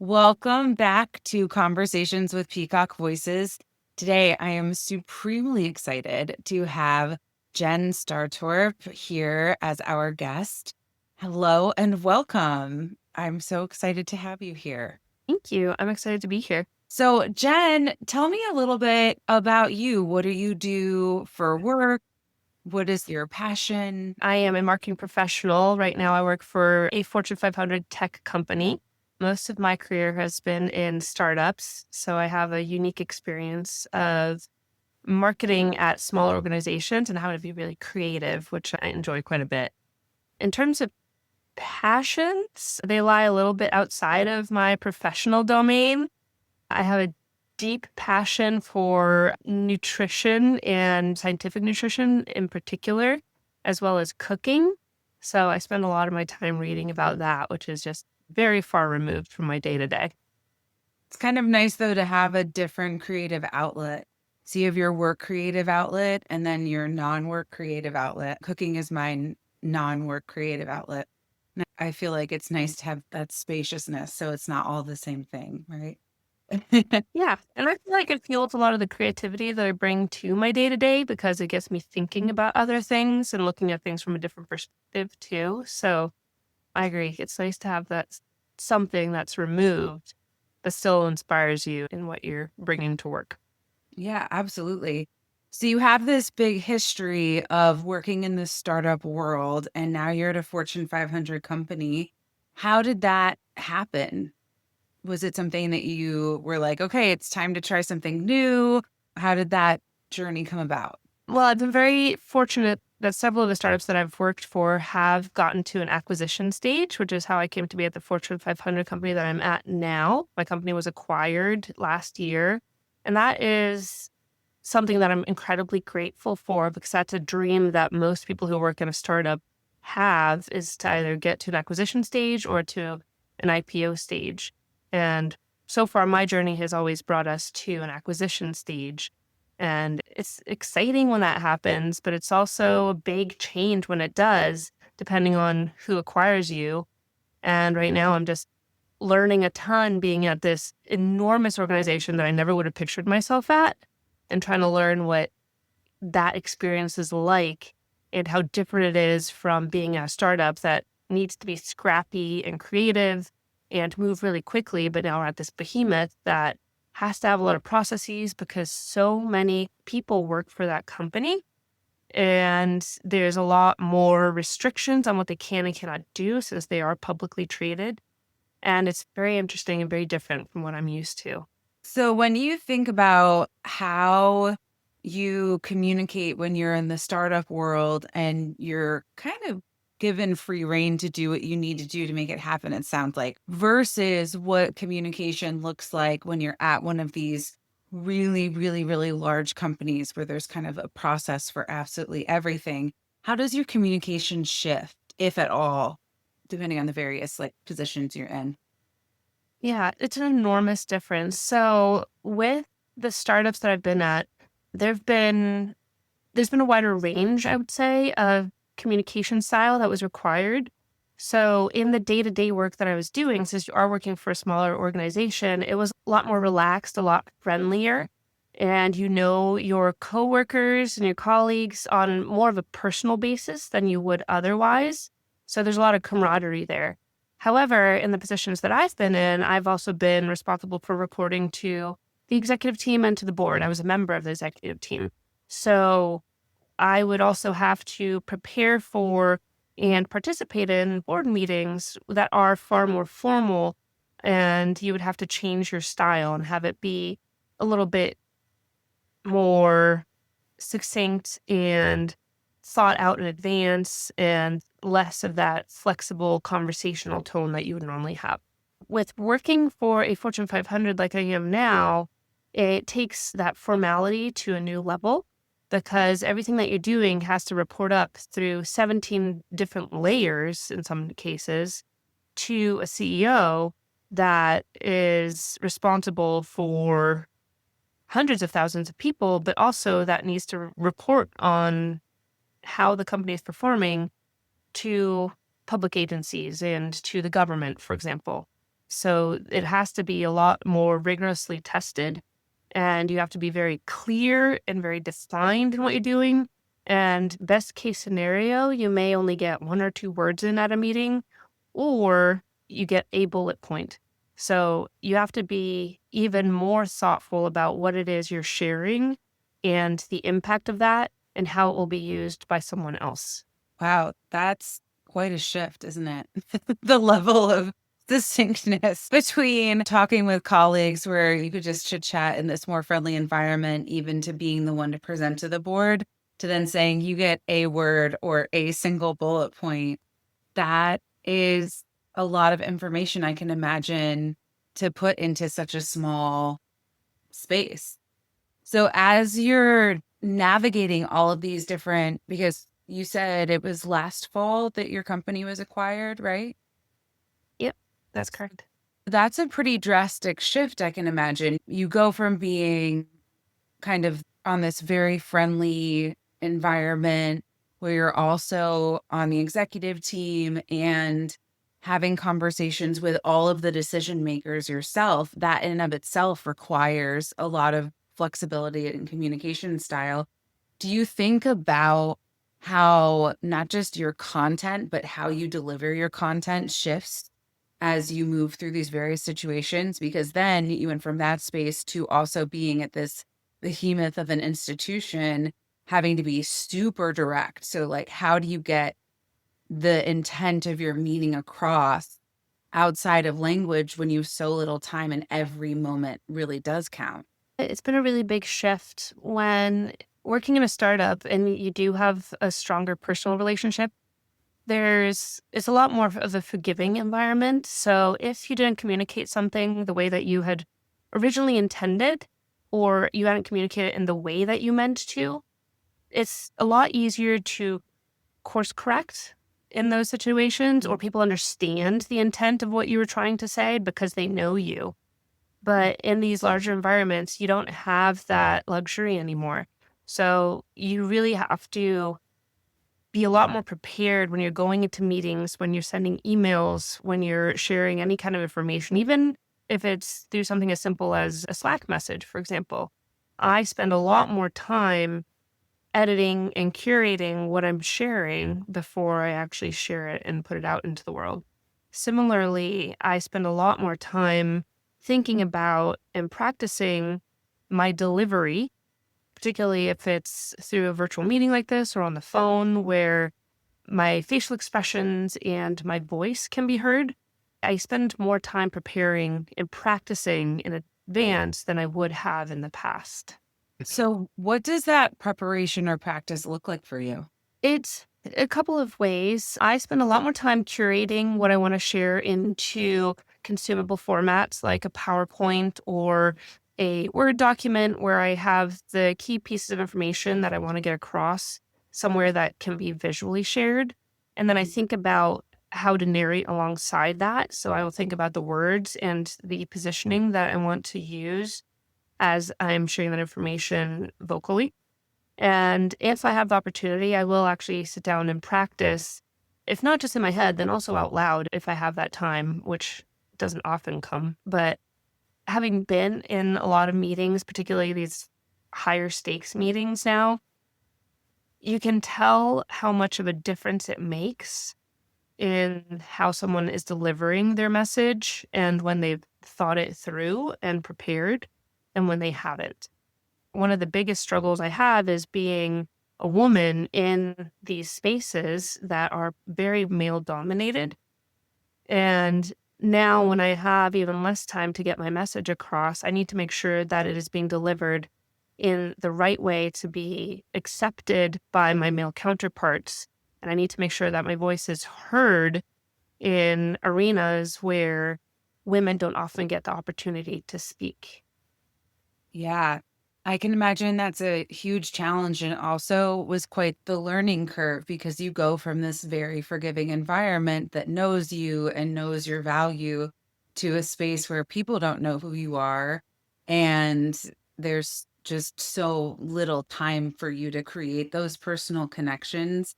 Welcome back to Conversations with Peacock Voices. Today, I am supremely excited to have Jen Staretorp here as our guest. Hello and welcome. I'm so excited to have you here. Thank you. I'm excited to be here. So, Jen, tell me a little bit about you. What do you do for work? What is your passion? I am a marketing professional. Right now, I work for a Fortune 500 tech company. Most of my career has been in startups. So I have a unique experience of marketing at smaller organizations and how to be really creative, which I enjoy quite a bit. In terms of passions, they lie a little bit outside of my professional domain. I have a deep passion for nutrition and scientific nutrition in particular, as well as cooking. So I spend a lot of my time reading about that, which is just very far removed from my day to day. It's kind of nice, though, to have a different creative outlet. So you have your work creative outlet and then your non-work creative outlet. Cooking is my non-work creative outlet. And I feel like it's nice to have that spaciousness so it's not all the same thing, right? Yeah. And I feel like it fuels a lot of the creativity that I bring to my day to day because it gets me thinking about other things and looking at things from a different perspective too. So I agree. It's nice to have something that's removed that still inspires you in what you're bringing to work. Yeah, absolutely. So you have this big history of working in the startup world, and now you're at a Fortune 500 company. How did that happen? Was it something that you were like, okay, it's time to try something new? How did that journey come about? Well, I've been very fortunate that several of the startups that I've worked for have gotten to an acquisition stage, which is how I came to be at the Fortune 500 company that I'm at now. My company was acquired last year. And that is something that I'm incredibly grateful for because that's a dream that most people who work in a startup have is to either get to an acquisition stage or to an IPO stage. And so far, my journey has always brought us to an acquisition stage. And it's exciting when that happens, but it's also a big change when it does, depending on who acquires you. And right now, I'm just learning a ton being at this enormous organization that I never would have pictured myself at and trying to learn what that experience is like and how different it is from being a startup that needs to be scrappy and creative and move really quickly. But now we're at this behemoth that has to have a lot of processes because so many people work for that company. And there's a lot more restrictions on what they can and cannot do since they are publicly traded. And it's very interesting and very different from what I'm used to. So when you think about how you communicate when you're in the startup world and you're kind of given free rein to do what you need to do to make it happen, it sounds like, versus what communication looks like when you're at one of these really, really, really large companies where there's kind of a process for absolutely everything. How does your communication shift, if at all, depending on the various like positions you're in? Yeah, it's an enormous difference. So with the startups that I've been at, there've been there's been a wider range, I would say, of communication style that was required. So in the day-to-day work that I was doing, since you are working for a smaller organization, it was a lot more relaxed, a lot friendlier. And you know your coworkers and your colleagues on more of a personal basis than you would otherwise. So there's a lot of camaraderie there. However, in the positions that I've been in, I've also been responsible for reporting to the executive team and to the board. I was a member of the executive team. So I would also have to prepare for and participate in board meetings that are far more formal. And you would have to change your style and have it be a little bit more succinct and thought out in advance and less of that flexible conversational tone that you would normally have. With working for a Fortune 500 like I am now, it takes that formality to a new level because everything that you're doing has to report up through 17 different layers in some cases to a CEO that is responsible for hundreds of thousands of people, but also that needs to report on how the company is performing to public agencies and to the government, for example. So it has to be a lot more rigorously tested, and you have to be very clear and very defined in what you're doing. And best case scenario, you may only get one or two words in at a meeting, or you get a bullet point. So you have to be even more thoughtful about what it is you're sharing and the impact of that and how it will be used by someone else. Wow, that's quite a shift, isn't it? The level of distinctness between talking with colleagues where you could just chit chat in this more friendly environment, even to being the one to present to the board, to then saying you get a word or a single bullet point. That is a lot of information I can imagine to put into such a small space. So as you're navigating all of these different, because you said it was last fall that your company was acquired, right? Yep, that's correct. That's a pretty drastic shift, I can imagine. You go from being kind of on this very friendly environment where you're also on the executive team and having conversations with all of the decision makers yourself. That in and of itself requires a lot of flexibility and communication style. Do you think about how not just your content, but how you deliver your content shifts as you move through these various situations? Because then you went from that space to also being at this behemoth of an institution, having to be super direct. So, like, how do you get the intent of your meaning across outside of language when you have so little time and every moment really does count? It's been a really big shift when working in a startup and you do have a stronger personal relationship. It's a lot more of a forgiving environment. So if you didn't communicate something the way that you had originally intended, or you hadn't communicated in the way that you meant to, it's a lot easier to course correct in those situations, or people understand the intent of what you were trying to say because they know you. But in these larger environments, you don't have that luxury anymore. So you really have to be a lot more prepared when you're going into meetings, when you're sending emails, when you're sharing any kind of information, even if it's through something as simple as a Slack message, for example. I spend a lot more time editing and curating what I'm sharing before I actually share it and put it out into the world. Similarly, I spend a lot more time thinking about and practicing my delivery, particularly if it's through a virtual meeting like this or on the phone where my facial expressions and my voice can be heard. I spend more time preparing and practicing in advance than I would have in the past. So, what does that preparation or practice look like for you? It's a couple of ways. I spend a lot more time curating what I want to share into consumable formats like a PowerPoint or a Word document where I have the key pieces of information that I want to get across somewhere that can be visually shared. And then I think about how to narrate alongside that. So I will think about the words and the positioning that I want to use as I'm sharing that information vocally. And if I have the opportunity, I will actually sit down and practice, if not just in my head, then also out loud if I have that time, which doesn't often come. But having been in a lot of meetings, particularly these higher stakes meetings now, you can tell how much of a difference it makes in how someone is delivering their message and when they've thought it through and prepared and when they haven't. One of the biggest struggles I have is being a woman in these spaces that are very male dominated. And now, when I have even less time to get my message across, I need to make sure that it is being delivered in the right way to be accepted by my male counterparts. And I need to make sure that my voice is heard in arenas where women don't often get the opportunity to speak. Yeah, I can imagine that's a huge challenge and also was quite the learning curve because you go from this very forgiving environment that knows you and knows your value to a space where people don't know who you are. And there's just so little time for you to create those personal connections.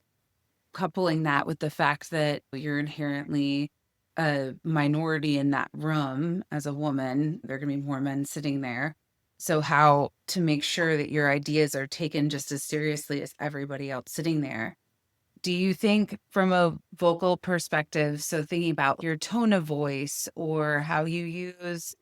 Coupling that with the fact that you're inherently a minority in that room as a woman, there are going to be more men sitting there. So, how to make sure that your ideas are taken just as seriously as everybody else sitting there. Do you think, from a vocal perspective, so thinking about your tone of voice or how you use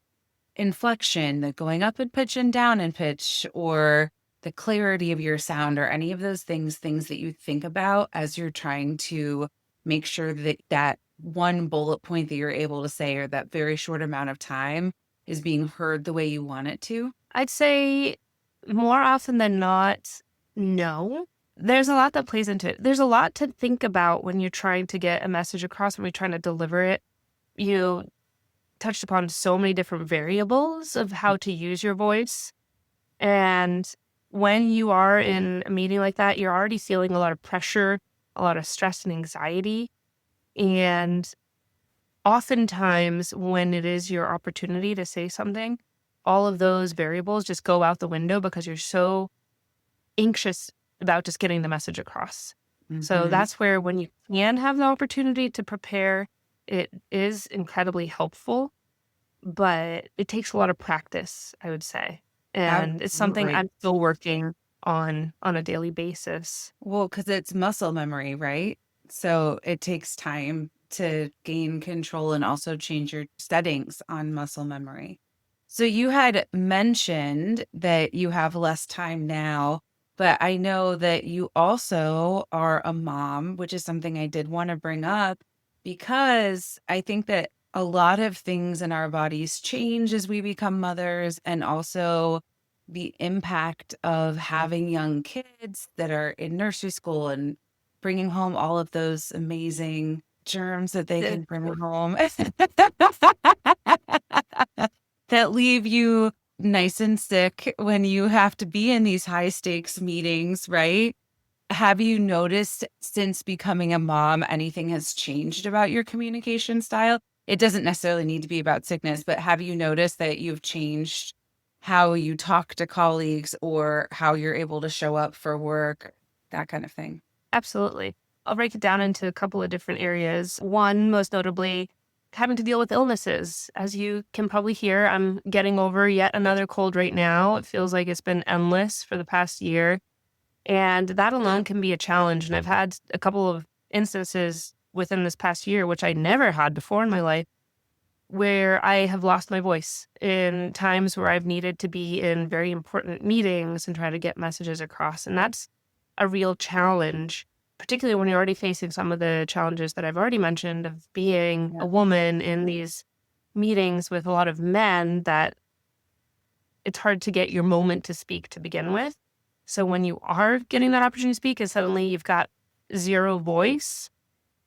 inflection, the going up in pitch and down in pitch, or the clarity of your sound, or any of those things that you think about as you're trying to make sure that that one bullet point that you're able to say, or that very short amount of time, is being heard the way you want it to? I'd say more often than not, no. There's a lot that plays into it. There's a lot to think about when you're trying to get a message across, when you're trying to deliver it. You touched upon so many different variables of how to use your voice. And when you are in a meeting like that, you're already feeling a lot of pressure, a lot of stress and anxiety. And oftentimes, when it is your opportunity to say something, all of those variables just go out the window because you're so anxious about just getting the message across. So Mhm. that's where, when you can have the opportunity to prepare, it is incredibly helpful, but it takes a lot of practice, I would say. And it's something Absolutely. I'm still working on a daily basis. Well, because it's muscle memory, right? So it takes time to gain control and also change your settings on muscle memory. So you had mentioned that you have less time now, but I know that you also are a mom, which is something I did want to bring up, because I think that a lot of things in our bodies change as we become mothers, and also the impact of having young kids that are in nursery school and bringing home all of those amazing germs that they The- can bring home that leave you nice and sick when you have to be in these high stakes meetings, right? Have you noticed, since becoming a mom, anything has changed about your communication style? It doesn't necessarily need to be about sickness, but have you noticed that you've changed how you talk to colleagues or how you're able to show up for work, that kind of thing? Absolutely. I'll break it down into a couple of different areas. One, most notably, having to deal with illnesses. As you can probably hear, I'm getting over yet another cold right now. It feels like it's been endless for the past year. And that alone can be a challenge. And I've had a couple of instances within this past year, which I never had before in my life, where I have lost my voice in times where I've needed to be in very important meetings and try to get messages across. And that's a real challenge, particularly when you're already facing some of the challenges that I've already mentioned of being Yeah. a woman in these meetings with a lot of men, that it's hard to get your moment to speak to begin with. So when you are getting that opportunity to speak and suddenly you've got zero voice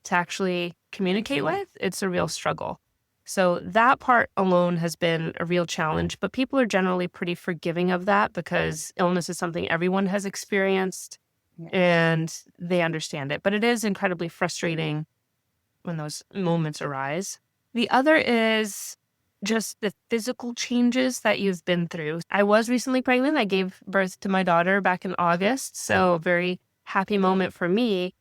to actually communicate with, it's a real struggle. So that part alone has been a real challenge, but people are generally pretty forgiving of that because illness is something everyone has experienced Yeah. and they understand it. But it is incredibly frustrating when those moments arise. The other is just the physical changes that you've been through. I was recently pregnant. I gave birth to my daughter back in August. So, very happy moment for me.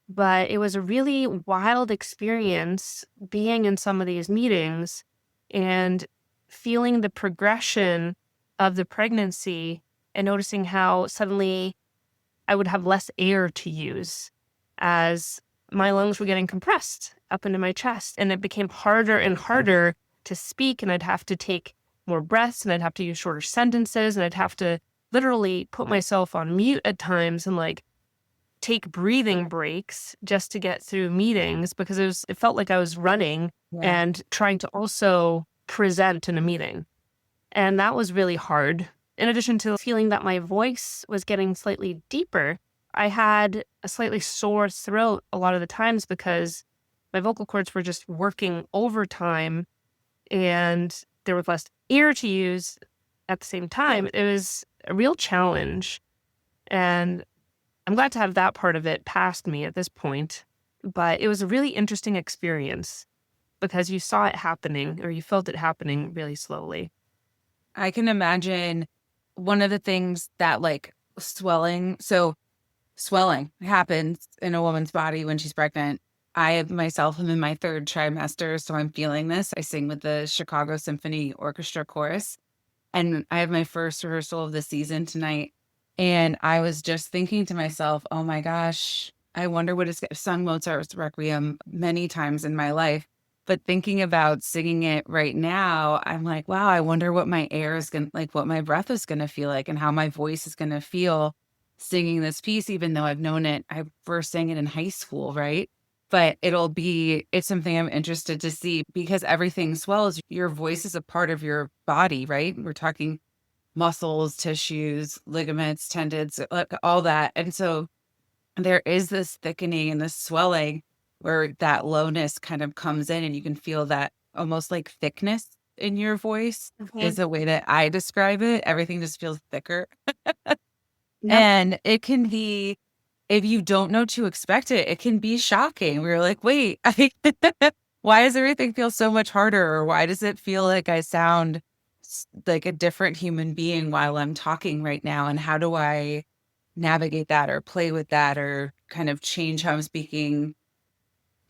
But it was a really wild experience being in some of these meetings and feeling the progression of the pregnancy and noticing how suddenly I would have less air to use as my lungs were getting compressed up into my chest. And it became harder and harder to speak. And I'd have to take more breaths and I'd have to use shorter sentences. And I'd have to literally put myself on mute at times and like take breathing breaks just to get through meetings because it felt like I was running Yeah. and trying to also present in a meeting. And that was really hard. In addition to feeling that my voice was getting slightly deeper, I had a slightly sore throat a lot of the times because my vocal cords were just working overtime and there was less air to use at the same time. It was a real challenge. And I'm glad to have that part of it past me at this point. But it was a really interesting experience because you saw it happening or you felt it happening really slowly. I can imagine one of the things that, like, swelling happens in a woman's body when she's pregnant. I myself am in my third trimester, so I'm feeling this. I sing with the Chicago Symphony Orchestra Chorus, and I have my first rehearsal of the season tonight. And I was just thinking to myself, oh my gosh, I wonder what it's I've sung Mozart's Requiem many times in my life. But thinking about singing it right now, I'm like, wow, I wonder what my air is going to like, what my breath is going to feel like, and how my voice is going to feel singing this piece, even though I've known it. I first sang it in high school, right? But it's something I'm interested to see because everything swells. Your voice is a part of your body, right? We're talking muscles, tissues, ligaments, tendons, like all that. And so there is this thickening and this swelling where that lowness kind of comes in, and you can feel that almost like thickness in your voice Mhm. is a way that I describe it. Everything just feels thicker. Yep. And it can be, if you don't know to expect it, it can be shocking. We're like, wait, why does everything feel so much harder? Or why does it feel like I sound like a different human being while I'm talking right now? And how do I navigate that or play with that or kind of change how I'm speaking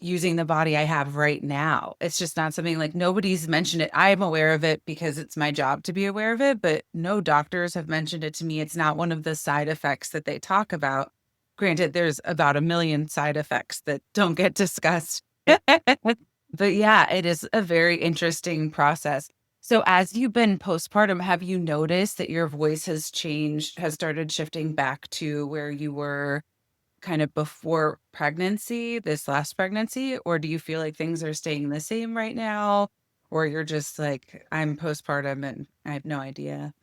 using the body I have right now? It's just not something like nobody's mentioned it. I'm aware of it because it's my job to be aware of it, but no doctors have mentioned it to me. It's not one of the side effects that they talk about. Granted, there's about a million side effects that don't get discussed. But yeah, it is a very interesting process. So as you've been postpartum, have you noticed that your voice has changed, has started shifting back to where you were kind of before pregnancy, this last pregnancy? Or do you feel like things are staying the same right now? Or you're just like, I'm postpartum and I have no idea.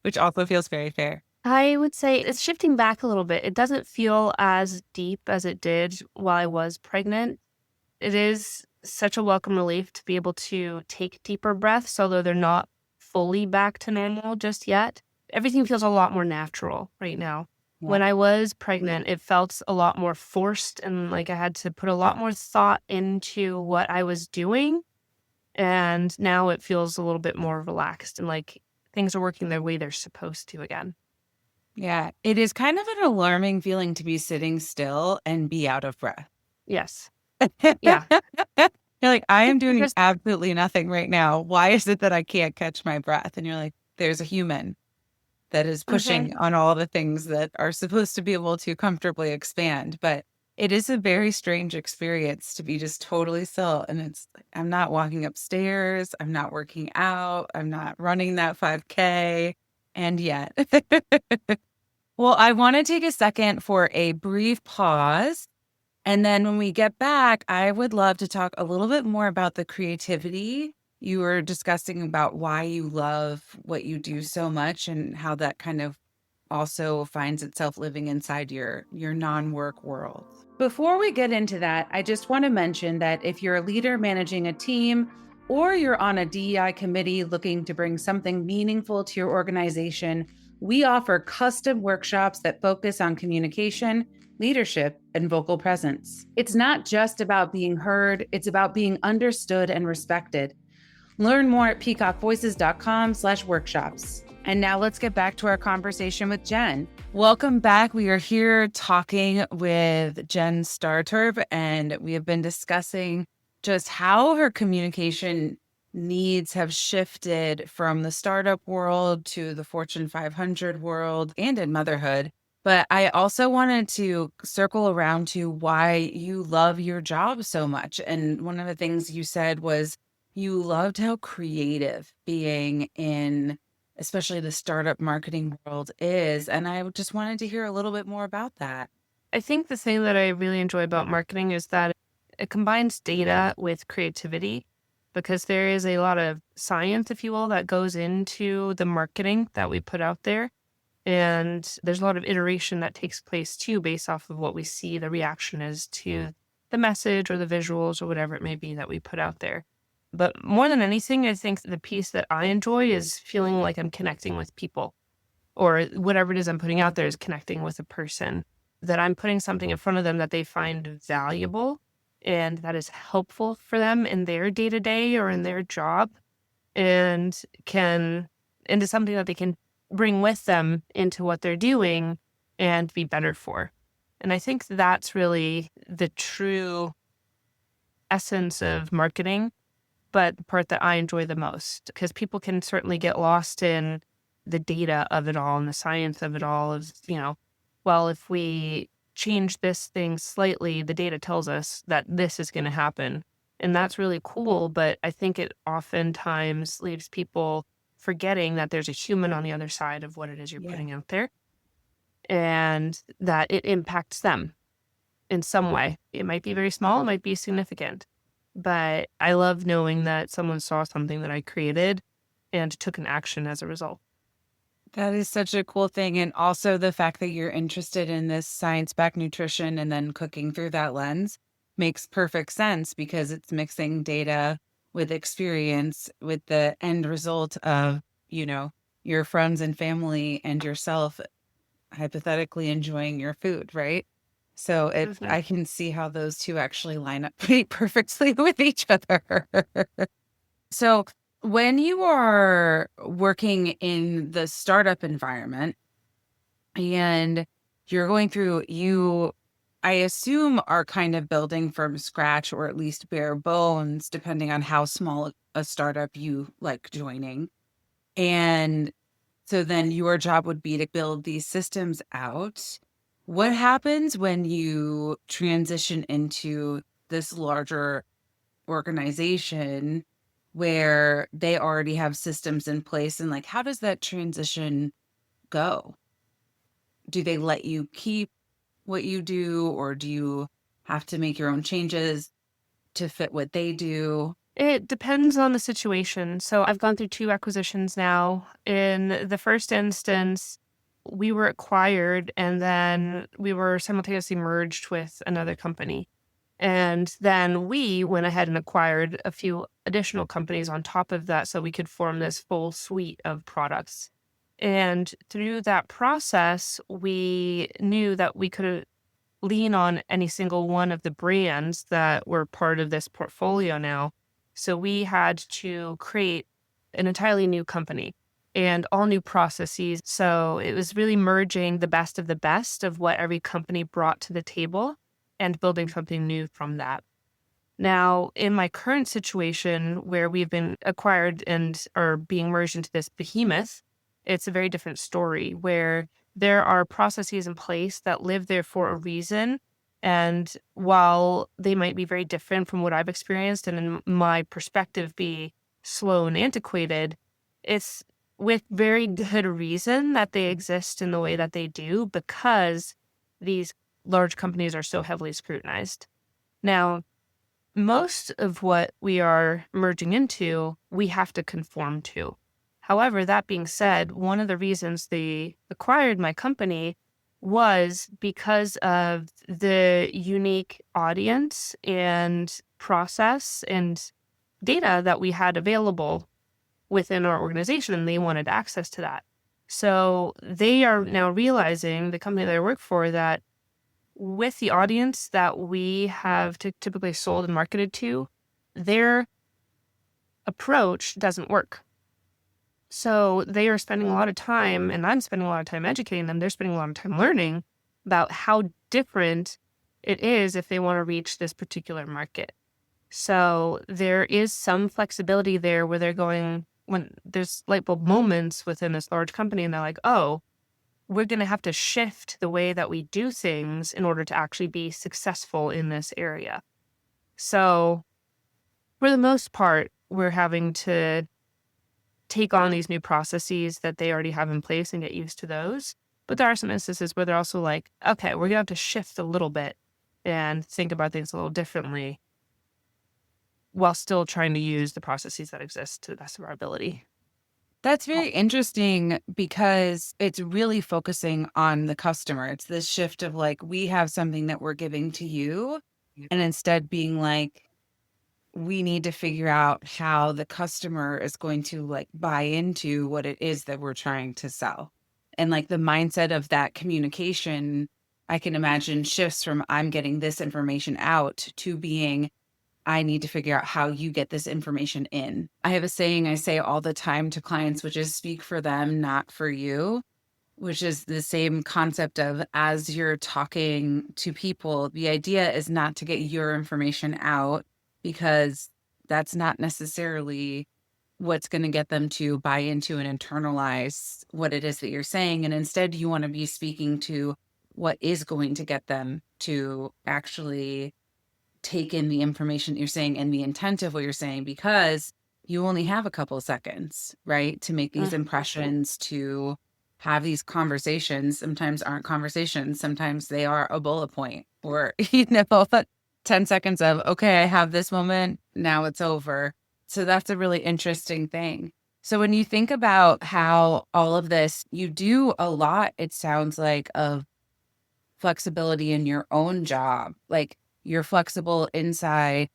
Which also feels very fair. I would say it's shifting back a little bit. It doesn't feel as deep as it did while I was pregnant. It is such a welcome relief to be able to take deeper breaths, although they're not fully back to normal just yet. Everything feels a lot more natural right now. Yeah. When I was pregnant, it felt a lot more forced and like I had to put a lot more thought into what I was doing. And now it feels a little bit more relaxed and like things are working their way they're supposed to again. Yeah. It is kind of an alarming feeling to be sitting still and be out of breath. Yes. You're Yeah. like, I am doing Just absolutely nothing right now. Why is it that I can't catch my breath? And you're like, there's a human that is mhm. pushing on all the things that are supposed to be able to comfortably expand. But it is a very strange experience to be just totally still. And it's like, I'm not walking upstairs. I'm not working out. I'm not running that 5K. And yet, well, I want to take a second for a brief pause. And then when we get back, I would love to talk a little bit more about the creativity. You were discussing about why you love what you do so much and how that kind of also finds itself living inside your non-work world. Before we get into that, I just want to mention that if you're a leader managing a team or you're on a DEI committee looking to bring something meaningful to your organization, we offer custom workshops that focus on communication, leadership, and vocal presence. It's not just about being heard, it's about being understood and respected. Learn more at peacockvoices.com/workshops. And now let's get back to our conversation with Jen. Welcome back. We are here talking with Jen Staretorp, and we have been discussing just how her communication needs have shifted from the startup world to the Fortune 500 world and in motherhood. But I also wanted to circle around to why you love your job so much. And one of the things you said was you loved how creative being in, especially the startup marketing world is. And I just wanted to hear a little bit more about that. I think the thing that I really enjoy about marketing is that it combines data with creativity because there is a lot of science, if you will, that goes into the marketing that we put out there. And there's a lot of iteration that takes place too, based off of what we see the reaction is to the message or the visuals or whatever it may be that we put out there. But more than anything, I think the piece that I enjoy is feeling like I'm connecting with people or whatever it is I'm putting out there is connecting with a person, that I'm putting something in front of them that they find valuable and that is helpful for them in their day to day or in their job and can into something that they can bring with them into what they're doing and be better for. And I think that's really the true essence of marketing, but the part that I enjoy the most, because people can certainly get lost in the data of it all and the science of it all is, well, if we change this thing slightly, the data tells us that this is going to happen. And that's really cool. But I think it oftentimes leaves people forgetting that there's a human on the other side of what it is you're Yeah. putting out there and that it impacts them in some way. It might be very small, it might be significant. But I love knowing that someone saw something that I created and took an action as a result. That is such a cool thing. And also the fact that you're interested in this science-backed nutrition and then cooking through that lens makes perfect sense because it's mixing data with experience with the end result of, you know, your friends and family and yourself hypothetically enjoying your food, right? So Mhm. I can see how those two actually line up pretty perfectly with each other. So, when you are working in the startup environment and you're going through, I assume, are kind of building from scratch or at least bare bones, depending on how small a startup you like joining. And so then your job would be to build these systems out. What happens when you transition into this larger organization where they already have systems in place, and like how does that transition go? Do they let you keep what you do, or do you have to make your own changes to fit what they do? It depends on the situation. So I've gone through 2 acquisitions now. In the first instance, we were acquired and then we were simultaneously merged with another company. And then we went ahead and acquired a few additional companies on top of that so we could form this full suite of products. And through that process, we knew that we could lean on any single one of the brands that were part of this portfolio now. So we had to create an entirely new company and all new processes. So it was really merging the best of what every company brought to the table and building something new from that. Now, in my current situation where we've been acquired and are being merged into this behemoth, it's a very different story where there are processes in place that live there for a reason. And while they might be very different from what I've experienced and in my perspective be slow and antiquated, it's with very good reason that they exist in the way that they do because these large companies are so heavily scrutinized. Now, most of what we are merging into, we have to conform to. However, that being said, one of the reasons they acquired my company was because of the unique audience and process and data that we had available within our organization, and they wanted access to that. So they are now realizing, the company that I work for, that with the audience that we have typically sold and marketed to, their approach doesn't work. So they are spending a lot of time, and I'm spending a lot of time educating them. They're spending a lot of time learning about how different it is if they want to reach this particular market. So there is some flexibility there where they're going, when there's light bulb moments within this large company, and they're like, oh, we're going to have to shift the way that we do things in order to actually be successful in this area. So, for the most part, we're having to take on these new processes that they already have in place and get used to those. But there are some instances where they're also like, okay, we're going to have to shift a little bit and think about things a little differently while still trying to use the processes that exist to the best of our ability. That's very interesting because it's really focusing on the customer. It's this shift of like, we have something that we're giving to you, and instead being like, we need to figure out how the customer is going to like buy into what it is that we're trying to sell. And like the mindset of that communication, I can imagine shifts from I'm getting this information out to being I need to figure out how you get this information in. I have a saying I say all the time to clients, which is speak for them, not for you, which is the same concept of as you're talking to people, the idea is not to get your information out because that's not necessarily what's going to get them to buy into and internalize what it is that you're saying. And instead, you want to be speaking to what is going to get them to actually take in the information that you're saying and the intent of what you're saying, because you only have a couple of seconds, right, to make these impressions, to have these conversations. Sometimes aren't conversations, sometimes they are a bullet point or, 10 seconds of, okay, I have this moment, now it's over. So that's a really interesting thing. So when you think about how all of this, you do a lot, it sounds like, of flexibility in your own job. Like you're flexible inside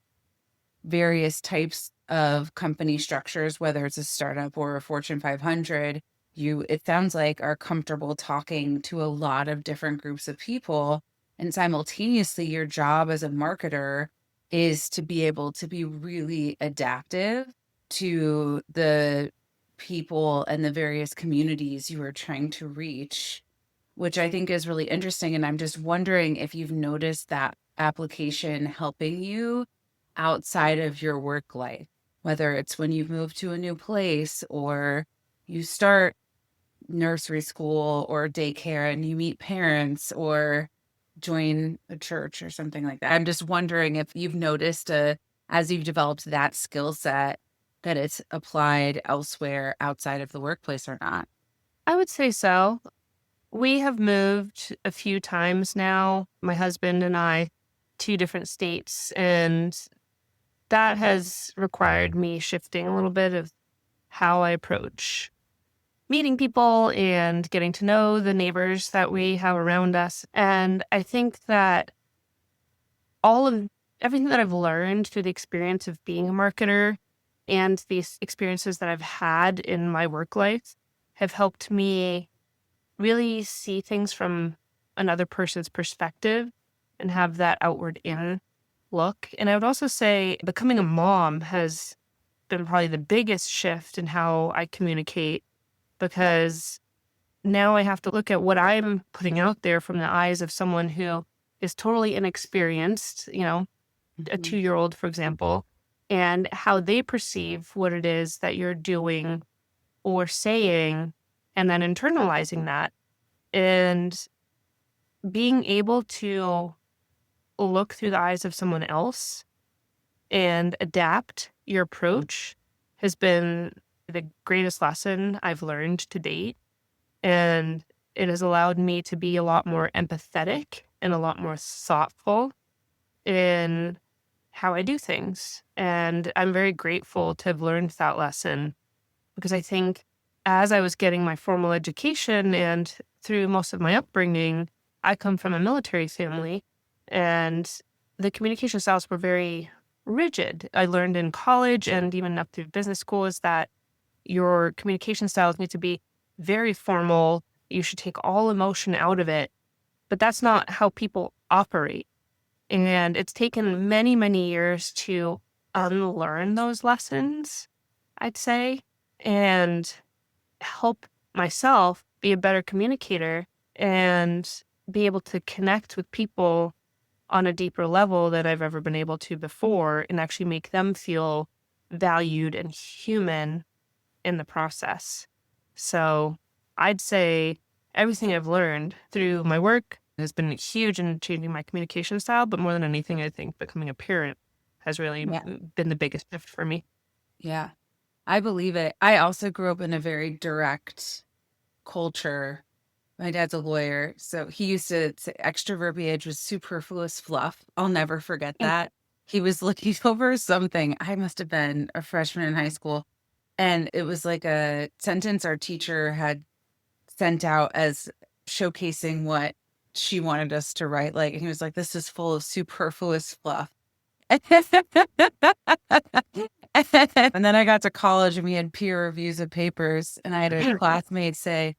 various types of company structures, whether it's a startup or a Fortune 500. You, it sounds like, are comfortable talking to a lot of different groups of people. And simultaneously, your job as a marketer is to be able to be really adaptive to the people and the various communities you are trying to reach, which I think is really interesting. And I'm just wondering if you've noticed that application helping you outside of your work life, whether it's when you move to a new place or you start nursery school or daycare and you meet parents or join a church or something like that. I'm just wondering if you've noticed as you've developed that skill set that it's applied elsewhere outside of the workplace or not. I would say so. We have moved a few times now, my husband and I, to different states, and that has required me shifting a little bit of how I approach meeting people and getting to know the neighbors that we have around us. And I think that all of everything that I've learned through the experience of being a marketer and these experiences that I've had in my work life have helped me really see things from another person's perspective and have that outward in look. And I would also say becoming a mom has been probably the biggest shift in how I communicate, because now I have to look at what I'm putting out there from the eyes of someone who is totally inexperienced, a Mhm. 2-year-old, for example, and how they perceive what it is that you're doing or saying, and then internalizing that and being able to look through the eyes of someone else and adapt your approach has been the greatest lesson I've learned to date. And it has allowed me to be a lot more empathetic and a lot more thoughtful in how I do things. And I'm very grateful to have learned that lesson, because I think as I was getting my formal education and through most of my upbringing, I come from a military family, and the communication styles were very rigid. I learned in college and even up through business school is that your communication styles need to be very formal. You should take all emotion out of it. But that's not how people operate. And it's taken many, many years to unlearn those lessons, I'd say, and help myself be a better communicator and be able to connect with people on a deeper level than I've ever been able to before, and actually make them feel valued and human in the process. So I'd say everything I've learned through my work has been huge in changing my communication style, but more than anything, I think becoming a parent has really Yeah. been the biggest shift for me. Yeah. I believe it. I also grew up in a very direct culture. My dad's a lawyer, so he used to say extra verbiage was superfluous fluff. I'll never forget that. He was looking over something. I must have been a freshman in high school, and it was like a sentence our teacher had sent out as showcasing what she wanted us to write. Like, and he was like, "This is full of superfluous fluff." And then I got to college and we had peer reviews of papers, and I had a classmate say,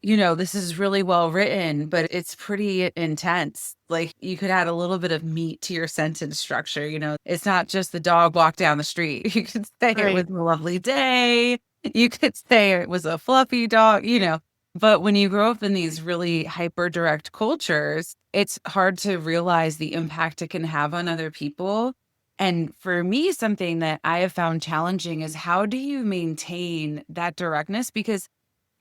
this is really well written, but it's pretty intense. Like you could add a little bit of meat to your sentence structure. It's not just the dog walked down the street. You could say it was Right. a lovely day. You could say it was a fluffy dog. But when you grow up in these really hyper direct cultures, it's hard to realize the impact it can have on other people. And for me, something that I have found challenging is how do you maintain that directness? Because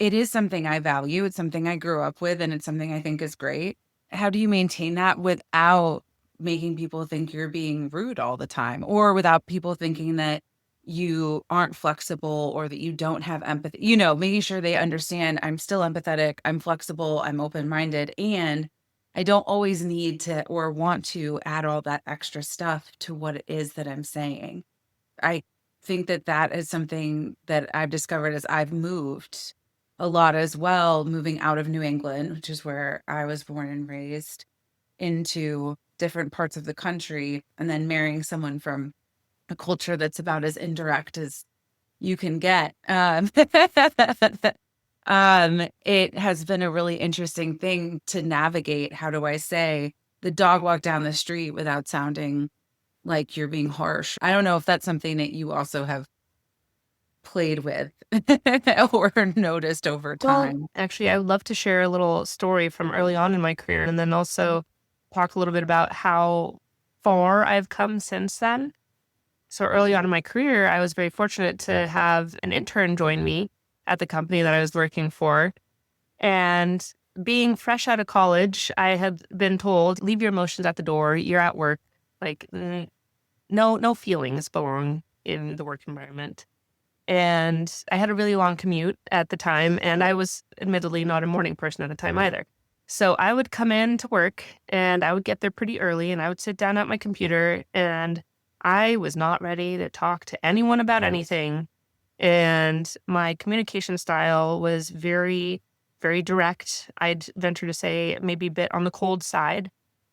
it is something I value. It's something I grew up with, and it's something I think is great. How do you maintain that without making people think you're being rude all the time, or without people thinking that you aren't flexible or that you don't have empathy? Making sure they understand I'm still empathetic, I'm flexible, I'm open-minded, and I don't always need to or want to add all that extra stuff to what it is that I'm saying. I think that that is something that I've discovered as I've moved a lot as well, moving out of New England, which is where I was born and raised, into different parts of the country, and then marrying someone from a culture that's about as indirect as you can get. It has been a really interesting thing to navigate. How do I say the dog walk down the street without sounding like you're being harsh? I don't know if that's something that you also have played with or noticed over Well, time. actually, I would love to share a little story from early on in my career and then also talk a little bit about how far I've come since then. So, early on in my career, I was very fortunate to have an intern join me at the company that I was working for. And being fresh out of college, I had been told, leave your emotions at the door. You're at work. Like, no feelings belong in the work environment. And I had a really long commute at the time, and I was admittedly not a morning person at the time either. So I would come in to work and I would get there pretty early and I would sit down at my computer and I was not ready to talk to anyone about anything. And my communication style was very, very direct. I'd venture to say maybe a bit on the cold side,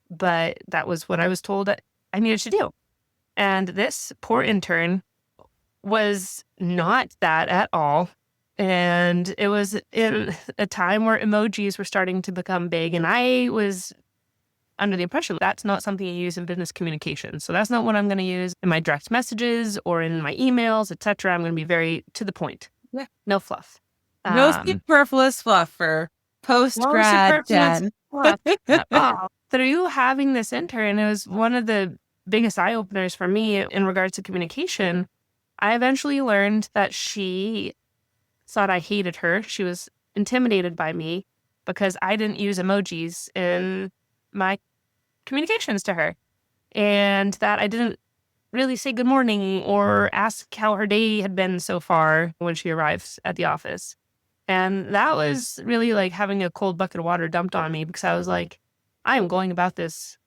but that was what I was told that I needed to do. And this poor intern was not that at all. And it was in a time where emojis were starting to become big. And I was under the impression that's not something you use in business communication. So that's not what I'm going to use in my direct messages or in my emails, etc. I'm going to be very to the point. Yeah. No fluff. No Um, superfluous fluff for post no grad superfluous Jen. fluff at all. Through having this intern, it was one of the biggest eye openers for me in regards to communication. I eventually learned that she thought I hated her. She was intimidated by me because I didn't use emojis in my communications to her, and that I didn't really say good morning or ask how her day had been so far when she arrives at the office. And that was really like having a cold bucket of water dumped on me because I was like, I am going about this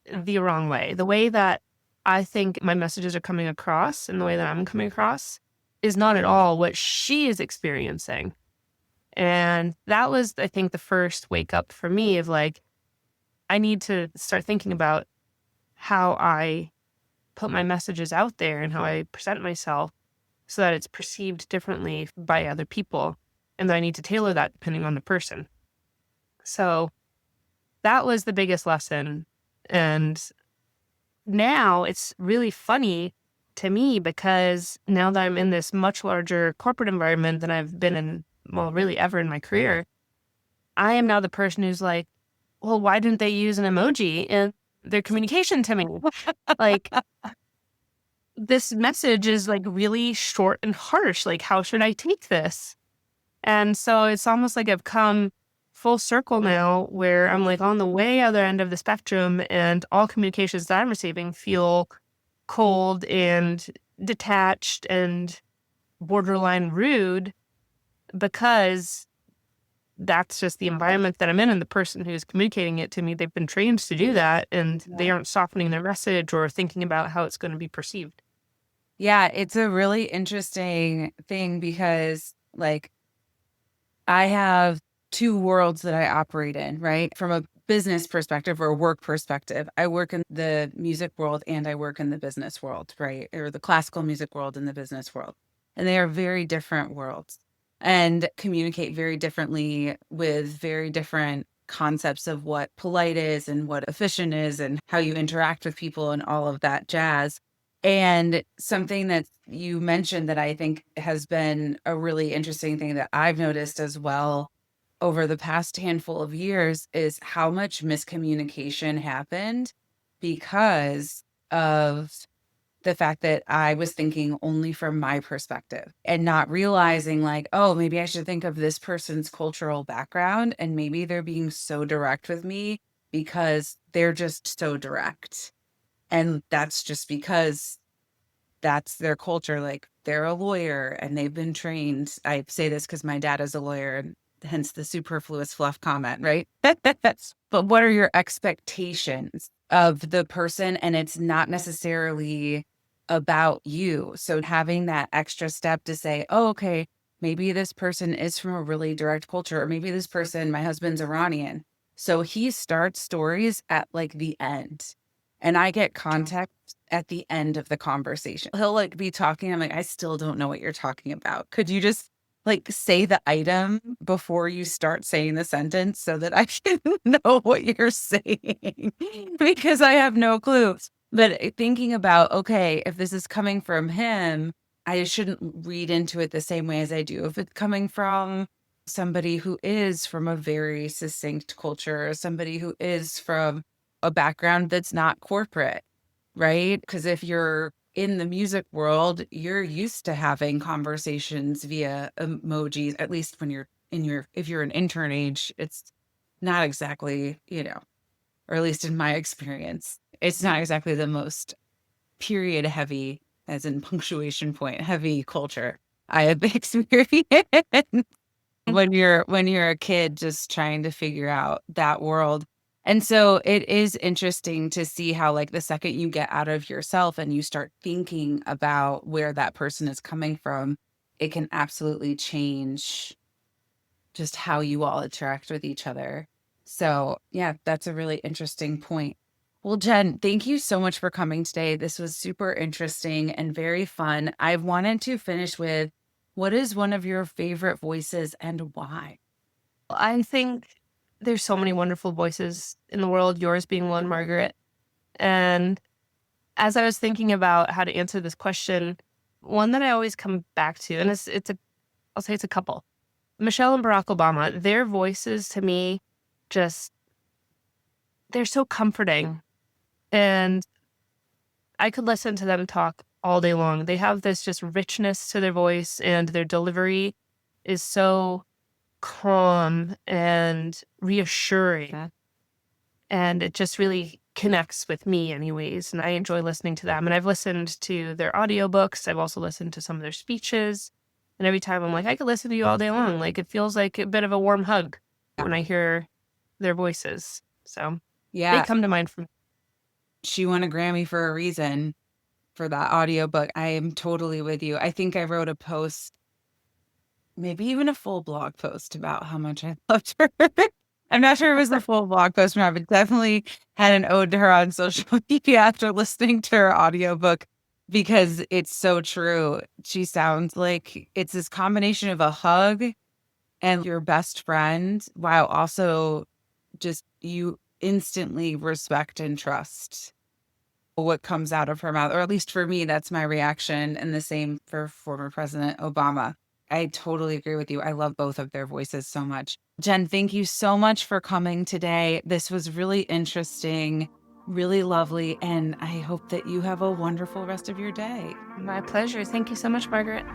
the wrong way. The way that I think my messages are coming across and the way that I'm coming across is not at all what she is experiencing. And that was, I think, the first wake up for me of like, I need to start thinking about how I put my messages out there and how I present myself so that it's perceived differently by other people. And that I need to tailor that depending on the person. So that was the biggest lesson. And now it's really funny to me because now that I'm in this much larger corporate environment than I've been in, well, really ever in my career, I am now the person who's like, well, why didn't they use an emoji in their communication to me? Like, this message is like really short and harsh. Like, how should I take this? And so it's almost like I've come full circle now where I'm like on the way other end of the spectrum and all communications that I'm receiving feel cold and detached and borderline rude because that's just the environment that I'm in. And the person who's communicating it to me, they've been trained to do that and they aren't softening their message or thinking about how it's going to be perceived. Yeah, it's a really interesting thing because, like, I have two worlds that I operate in, right? From a business perspective or a work perspective, I work in the music world and I work in the business world, right? Or the classical music world and the business world. And they are very different worlds and communicate very differently with very different concepts of what polite is and what efficient is and how you interact with people and all of that jazz. And something that you mentioned that I think has been a really interesting thing that I've noticed as well over the past handful of years is how much miscommunication happened because of the fact that I was thinking only from my perspective and not realizing like, oh, maybe I should think of this person's cultural background and maybe they're being so direct with me because they're just so direct. And that's just because that's their culture. Like they're a lawyer and they've been trained. I say this because my dad is a lawyer and hence the superfluous fluff comment, right? But what are your expectations of the person? And it's not necessarily about you. So having that extra step to say, oh, okay, maybe this person is from a really direct culture, or maybe this person, my husband's Iranian. So he starts stories at like the end and I get context at the end of the conversation. He'll like be talking. I'm like, I still don't know what you're talking about. Could you just like say the item before you start saying the sentence so that I can know what you're saying? Because I have no clue. But thinking about, okay, if this is coming from him, I shouldn't read into it the same way as I do. If it's coming from somebody who is from a very succinct culture, or somebody who is from a background that's not corporate, right? Because if you're in the music world, you're used to having conversations via emojis, at least when you're in your, if you're an intern age, it's not exactly, or at least in my experience, it's not exactly the most period heavy, as in punctuation point heavy culture I have experienced when you're a kid just trying to figure out that world. And so it is interesting to see how like the second you get out of yourself and you start thinking about where that person is coming from, it can absolutely change just how you all interact with each other. So, yeah, that's a really interesting point. Well, Jen, thank you so much for coming today. This was super interesting and very fun. I wanted to finish with, what is one of your favorite voices and why? I think there's so many wonderful voices in the world, yours being one, Margaret. And as I was thinking about how to answer this question, one that I always come back to, and I'll say it's a couple. Michelle and Barack Obama, their voices to me just, they're so comforting. And I could listen to them talk all day long. They have this just richness to their voice, and their delivery is so calm and reassuring. And it just really connects with me anyways. And I enjoy listening to them. And I've listened to their audiobooks. I've also listened to some of their speeches. And every time I'm like, I could listen to you all day long. Like it feels like a bit of a warm hug when I hear their voices. So they Yeah, come to mind for me. she won a Grammy for a reason for that audiobook. I am totally with you. I think I wrote a post, maybe even a full blog post about how much I loved her. I'm not sure it was the full blog post or not, but definitely had an ode to her on social media after listening to her audiobook because it's so true. She sounds like it's this combination of a hug and your best friend while also just you instantly respect and trust what comes out of her mouth, or at least for me, that's my reaction. And the same for former President Obama. I totally agree with you. I love both of their voices so much. Jen, thank you so much for coming today. This was really interesting, really lovely, and I hope that you have a wonderful rest of your day. My pleasure. Thank you so much, Margaret.